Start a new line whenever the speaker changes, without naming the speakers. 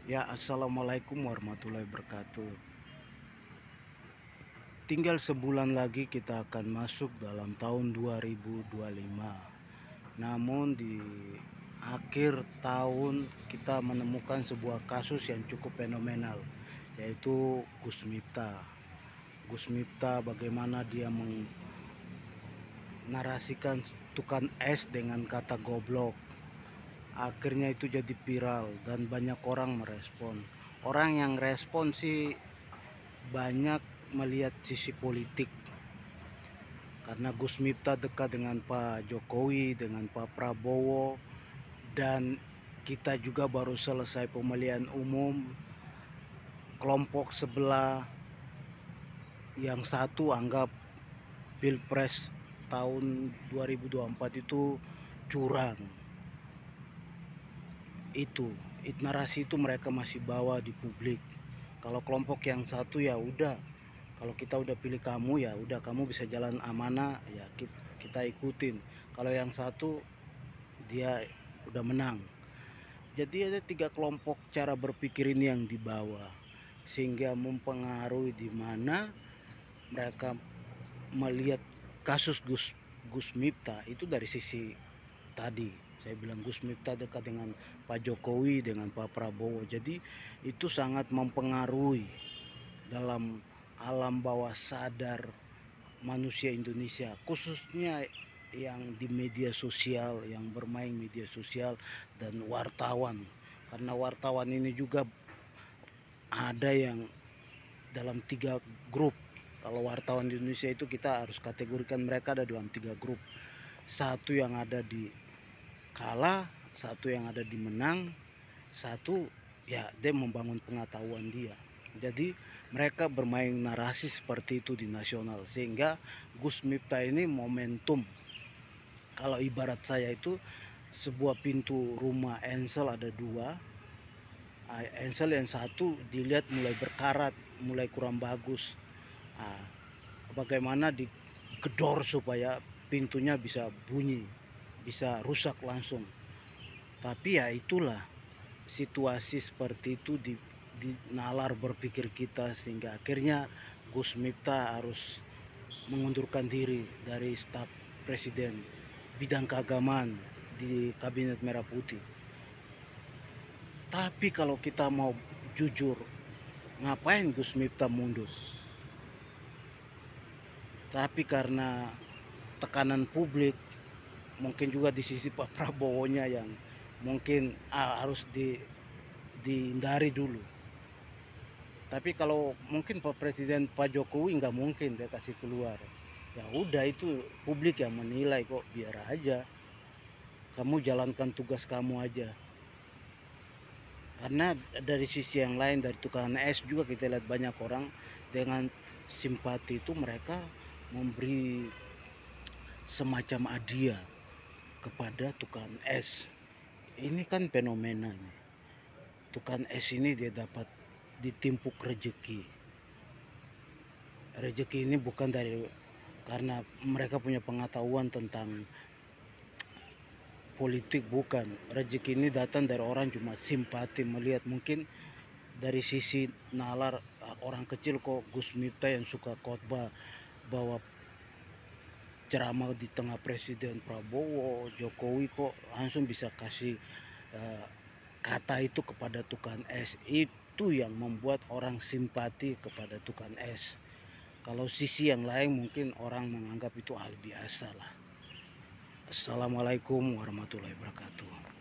Ya, assalamualaikum warahmatullahi wabarakatuh. Tinggal sebulan lagi kita akan masuk dalam tahun 2025. Namun di akhir tahun kita menemukan sebuah kasus yang cukup fenomenal, yaitu Gus Miftah. Gus Miftah bagaimana dia menarasikan tukang es dengan kata goblok. Akhirnya itu jadi viral dan banyak orang merespon. Orang yang respon sih banyak melihat sisi politik, karena Gus Miftah dekat dengan Pak Jokowi, dengan Pak Prabowo, dan kita juga baru selesai pemilihan umum. Kelompok sebelah yang satu anggap Pilpres tahun 2024 itu curang. Itu narasi itu mereka masih bawa di publik. Kalau kelompok yang satu ya udah, kalau kita udah pilih kamu ya udah, kamu bisa jalan amanah ya kita ikutin. Kalau yang satu dia udah menang. Jadi ada tiga kelompok cara berpikir ini yang dibawa, sehingga mempengaruhi di mana mereka melihat kasus Gus Miftah itu dari sisi tadi. Saya bilang Gus Miftah dekat dengan Pak Jokowi, dengan Pak Prabowo. Jadi itu sangat mempengaruhi dalam alam bawah sadar manusia Indonesia, khususnya yang di media sosial, yang bermain media sosial, dan wartawan. Karena wartawan ini juga ada yang dalam tiga grup. Kalau wartawan di Indonesia itu kita harus kategorikan mereka ada dalam tiga grup. Satu yang ada di kalah, satu yang ada di menang, satu ya dia membangun pengetahuan dia. Jadi mereka bermain narasi seperti itu di nasional, sehingga Gus Miftah ini momentum. Kalau ibarat saya itu sebuah pintu rumah Ensel ada dua. Ensel yang satu dilihat mulai berkarat, mulai kurang bagus. Bagaimana digedor supaya pintunya bisa bunyi, bisa rusak langsung. Tapi ya itulah, situasi seperti itu di nalar berpikir kita, sehingga akhirnya Gus Miftah harus mengundurkan diri dari staf presiden bidang keagamaan di Kabinet Merah Putih. Tapi kalau kita mau jujur, ngapain Gus Miftah mundur? Tapi karena tekanan publik, mungkin juga di sisi Pak Prabowo-nya yang mungkin harus dihindari dulu. Tapi kalau mungkin Pak Presiden Pak Jokowi nggak mungkin dia kasih keluar. Ya udah, itu publik yang menilai kok, biar aja. Kamu jalankan tugas kamu aja. Karena dari sisi yang lain, dari tukang es juga kita lihat banyak orang dengan simpati itu mereka memberi semacam hadiah kepada tukang es. Ini kan fenomena nih. Tukang es ini dia dapat ditimpuk rezeki. Rezeki ini bukan dari karena mereka punya pengetahuan tentang politik, bukan. Rezeki ini datang dari orang cuma simpati melihat, mungkin dari sisi nalar orang kecil kok Gus Miftah yang suka khotbah bahwa ceramah di tengah Presiden Prabowo, Jokowi, kok langsung bisa kasih kata itu kepada tukang es. Itu yang membuat orang simpati kepada tukang es. Kalau sisi yang lain mungkin orang menganggap itu hal biasa lah. Assalamualaikum warahmatullahi wabarakatuh.